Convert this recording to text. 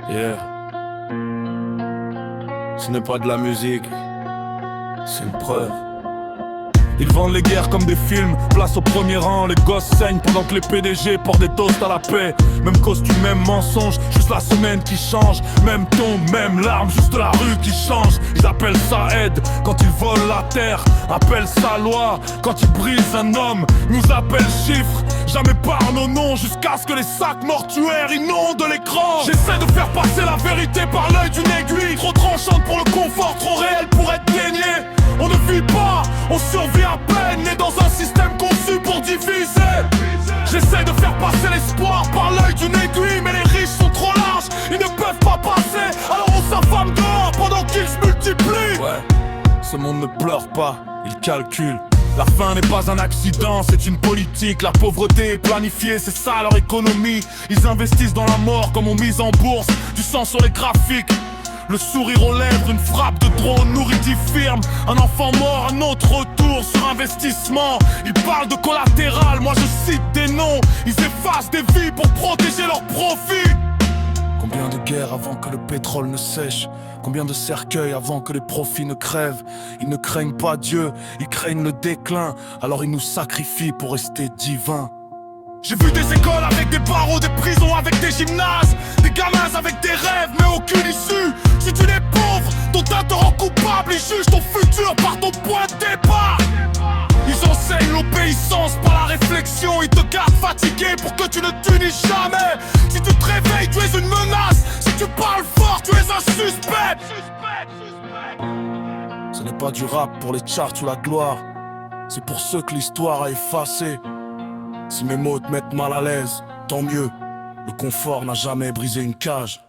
Yeah. Ce n'est pas de la musique, c'est une preuve. Ils vendent les guerres comme des films, place au premier rang. Les gosses saignent pendant que les PDG portent des toasts à la paix. Même costume, même mensonge, juste la semaine qui change. Même ton, même larme, juste la rue qui change. Ils appellent ça aide quand ils volent la terre, appellent ça loi quand ils brisent un homme. Nous appellent chiffres, jamais par nos noms, jusqu'à ce que les sacs mortuaires inondent l'écran. J'essaie de faire passer la vérité par l'œil d'une aiguille, trop tranchante pour le confort, trop réel pour être dénié. On ne vit pas, on survit à peine, né dans un système conçu pour diviser. J'essaie de faire passer l'espoir par l'œil d'une aiguille, mais les riches sont trop larges, ils ne peuvent pas passer. Alors on s'affame dehors pendant qu'ils se multiplient. Ouais, ce monde ne pleure pas, il calcule. La faim n'est pas un accident, c'est une politique. La pauvreté est planifiée, c'est ça leur économie. Ils investissent dans la mort comme on mise en bourse, du sang sur les graphiques. Le sourire aux lèvres, une frappe de drone nourrit 10 firmes. Un enfant mort, un autre retour sur investissement. Ils parlent de collatéral, moi je cite des noms. Ils effacent des vies pour protéger leurs profits. Combien de guerres avant que le pétrole ne sèche? Combien de cercueils avant que les profits ne crèvent? Ils ne craignent pas Dieu, ils craignent le déclin. Alors ils nous sacrifient pour rester divins. J'ai vu des écoles avec des barreaux, des prisons avec des gymnases, des gamins avec des rêves mais aucune issue. Si tu n'es pauvre, ton teint te rend coupable. Ils jugent ton futur par ton point de départ. Ils enseignent l'obéissance par la réflexion. Ils te gardent fatigué pour que tu ne t'unisses jamais. Si tu te réveilles, tu es une menace. Si tu parles fort, tu es un suspect. Ce n'est pas du rap pour les charts ou la gloire, c'est pour ceux que l'histoire a effacé. Si mes mots te mettent mal à l'aise, tant mieux. Le confort n'a jamais brisé une cage.